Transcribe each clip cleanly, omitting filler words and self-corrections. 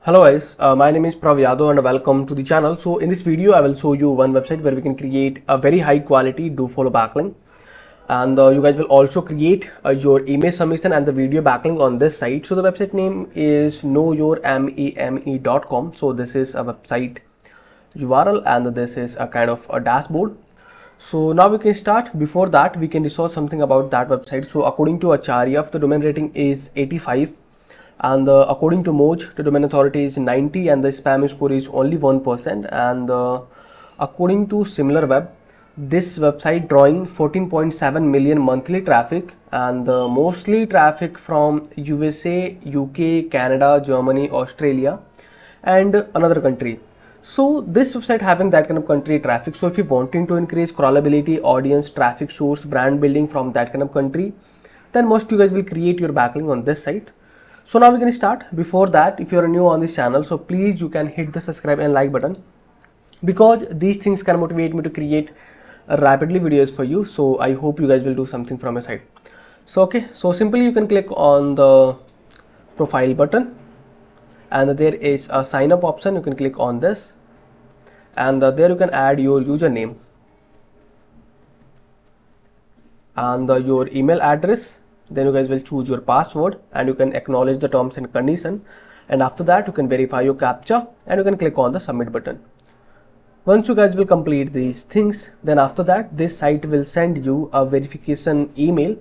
Hello guys, my name is Prav Yadav and welcome to the channel. So in this video I will show you one website where we can create a very high quality do follow backlink, and you guys will also create your email submission and the video backlink on this site. So the website name is knowyourmeme.com. So this is a website URL and this is a kind of a dashboard. So now we can start. Before that we can research something about that website. So according to Acharya, the domain rating is 85, and according to Moj, the domain authority is 90 and the spam score is only 1%, and according to SimilarWeb, this website drawing 14.7 million monthly traffic, and mostly traffic from USA, UK, Canada, Germany, Australia and another country. So this website having that kind of country traffic. So if you're wanting to increase crawlability, audience, traffic source, brand building from that kind of country, then most you guys will create your backlink on this site. So now we can start. Before that, if you're new on this channel, so please you can hit the subscribe and like button, because these things can motivate me to create rapidly videos for you. So I hope you guys will do something from your side. So okay, so simply you can click on the profile button and there is a sign up option. You can click on this and there you can add your username and your email address. Then you guys will choose your password and you can acknowledge the terms and condition, and after that you can verify your captcha and you can click on the submit button. Once you guys will complete these things, then after that this site will send you a verification email.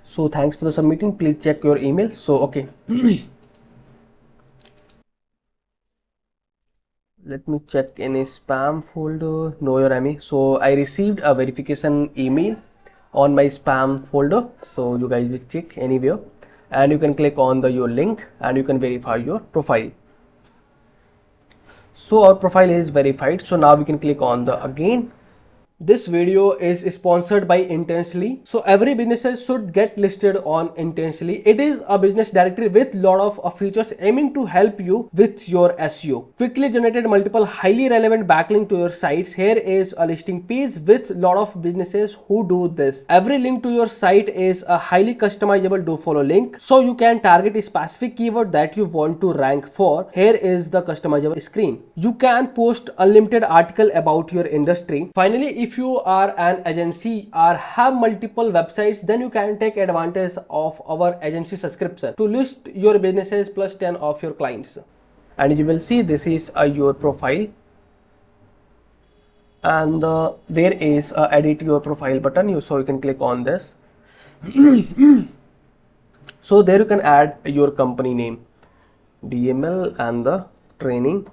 So thanks for the submitting, please check your email. So okay. Let me check in a spam folder. Know your ME. So I received a verification email on my spam folder, so you guys will check anywhere and you can click on your link and you can verify your profile. So our profile is verified. So now we can click on the again. This video is sponsored by Intensely. So every businesses should get listed on Intensely. It is a business directory with lot of features aiming to help you with your SEO. Quickly generated multiple highly relevant backlink to your sites. Here is a listing page with lot of businesses who do this. Every link to your site is a highly customizable do follow link, so you can target a specific keyword that you want to rank for. Here is the customizable screen. You can post unlimited article about your industry. Finally, if you are an agency or have multiple websites, then you can take advantage of our agency subscription to list your businesses plus 10 of your clients. And you will see this is your profile, and there is a edit your profile button. So you can click on this. So there you can add your company name, DML and the training.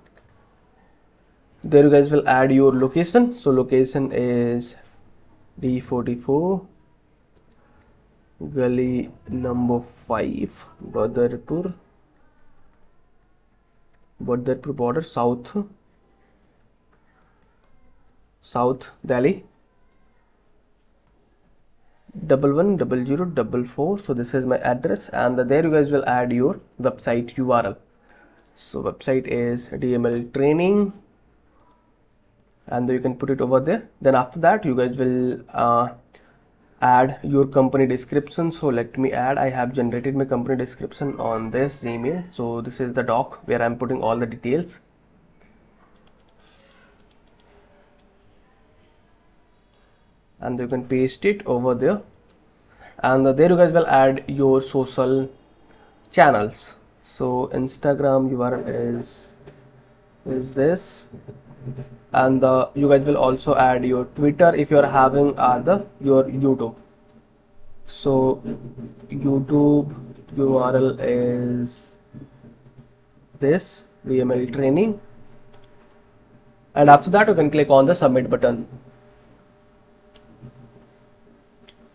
There you guys will add your location. So location is D44 Gully number 5, Badarpur border, South Delhi 110044. So this is my address, and there you guys will add your website URL. So website is DML training, and you can put it over there. Then after that you guys will add your company description. So let me add, I have generated my company description on this email. So this is the doc where I'm putting all the details. And you can paste it over there, and there you guys will add your social channels. So Instagram URL is this, and you guys will also add your Twitter if you are having your YouTube. So YouTube URL is this, DML training, and after that you can click on the submit button.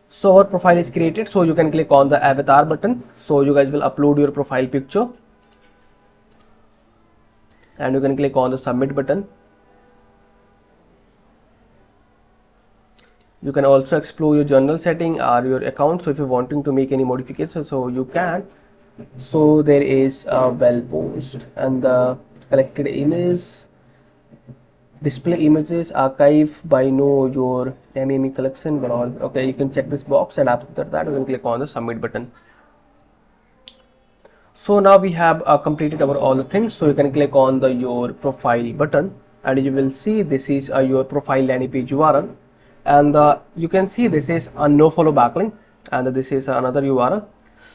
So our profile is created, so you can click on the avatar button. So you guys will upload your profile picture and you can click on the submit button. You can also explore your journal setting or your account. So if you're wanting to make any modifications, so you can. So there is a well post and the collected images, display images, archive by know your MME collection, but all okay. You can check this box and after that you can click on the submit button. So now we have completed our all the things. So you can click on the your profile button, and you will see this is your profile landing page URL, and you can see this is a no follow backlink, and this is another URL.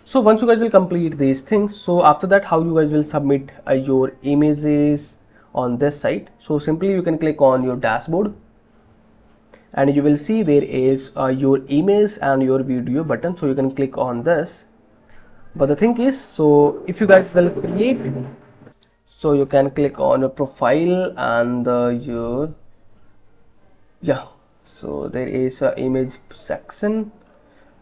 So once you guys will complete these things, so after that how you guys will submit your images on this site. So simply you can click on your dashboard, and you will see there is your image and your video button. So you can click on this. But the thing is, so if you guys will create, so you can click on your profile and your, yeah, so there is a image section.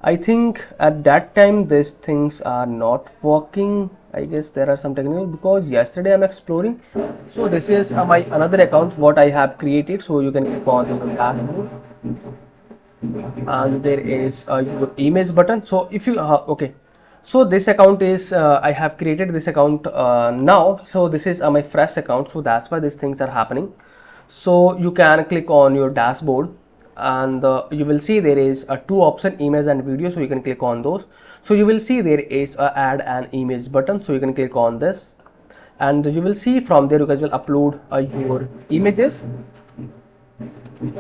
I think at that time these things are not working. I guess there are some technical, because yesterday I'm exploring. So this is my another account what I have created. So you can click on the dashboard, and there is your image button. So if you okay, so this account is I have created this account now. So this is my fresh account, so that's why these things are happening. So you can click on your dashboard, and you will see there is a two option, image and video. So you can click on those. So you will see there is a add an image button, so you can click on this, and you will see from there you guys will upload your images.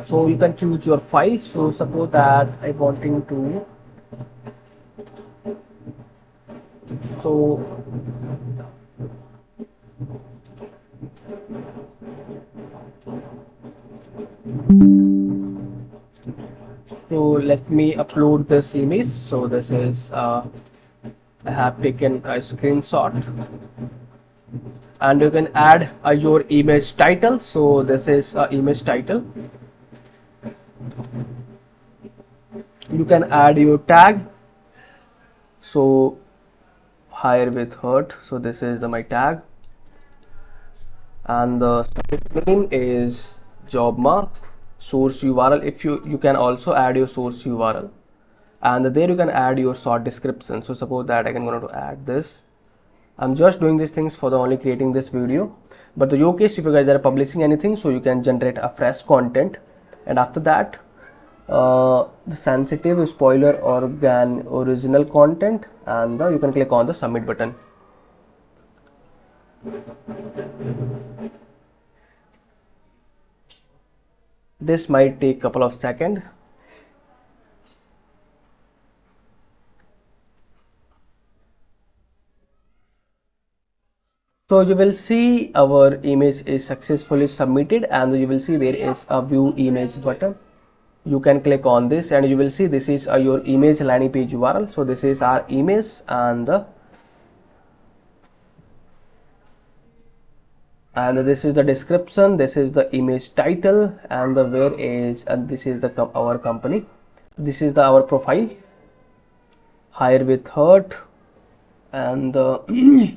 So you can choose your file. So suppose that I wanting to, so let me upload this image. So this is I have taken a screenshot, and you can add your image title. So this is image title. You can add your tag. So higher with hurt. So this is my tag, and the name is job mark. Source URL, if you can also add your source URL, and there you can add your short description. So suppose that I can going to add this. I'm just doing these things for the only creating this video, but the your case, if you guys are publishing anything, so you can generate a fresh content, and after that the sensitive, spoiler, organ, original content, and you can click on the submit button. This might take a couple of seconds. So you will see our image is successfully submitted, and you will see there is a view image button. You can click on this, and you will see this is your image landing page URL. So this is our image, and this is the description, this is the image title, and the where is, and this is the our company, this is the our profile, higher with hurt, and the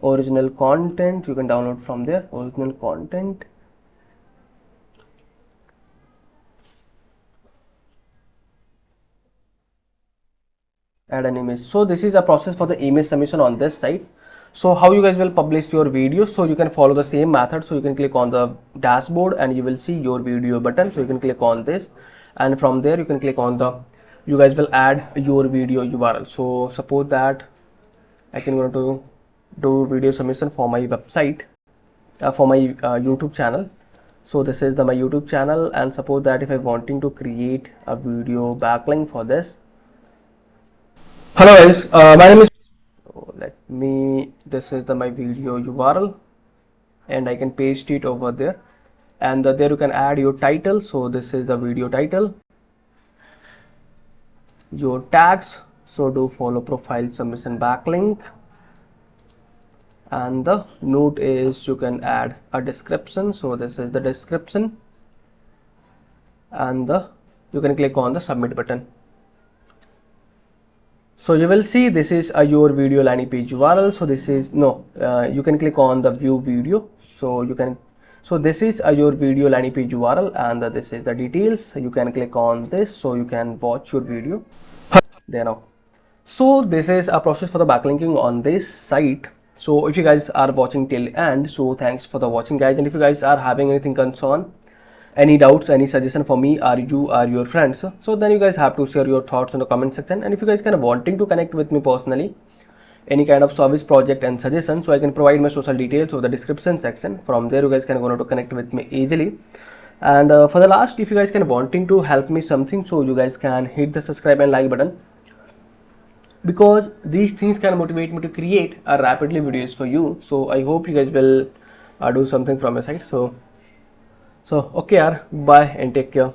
original content you can download from there, original content. Add an image. So this is a process for the image submission on this site. So how you guys will publish your videos, so you can follow the same method. So you can click on the dashboard, and you will see your video button. So you can click on this, and from there you can click on the, you guys will add your video URL. So suppose that I can go to do video submission for my website, for my YouTube channel. So this is my YouTube channel, and suppose that if I wanting to create a video backlink for this. Hello guys, my name is, so let me, this is my video URL, and I can paste it over there, and there you can add your title. So this is the video title, your tags. So do follow profile submission backlink, and the note is you can add a description. So this is the description, and you can click on the submit button. So you will see this is your video landing page URL. So this is you can click on the view video. So you can, so this is your video landing page URL, and this is the details. You can click on this, so you can watch your video there now. So this is a process for the backlinking on this site. So if you guys are watching till end, so thanks for the watching guys, and if you guys are having anything concern, any doubts, any suggestion for me or you or your friends, so then you guys have to share your thoughts in the comment section. And if you guys kind of wanting to connect with me personally, any kind of service project and suggestion, so I can provide my social details or the description section. From there you guys can go to connect with me easily. And for the last, if you guys can wanting to help me something, so you guys can hit the subscribe and like button, because these things can motivate me to create rapidly videos for you. So I hope you guys will do something from your side. So okay, bye and take care.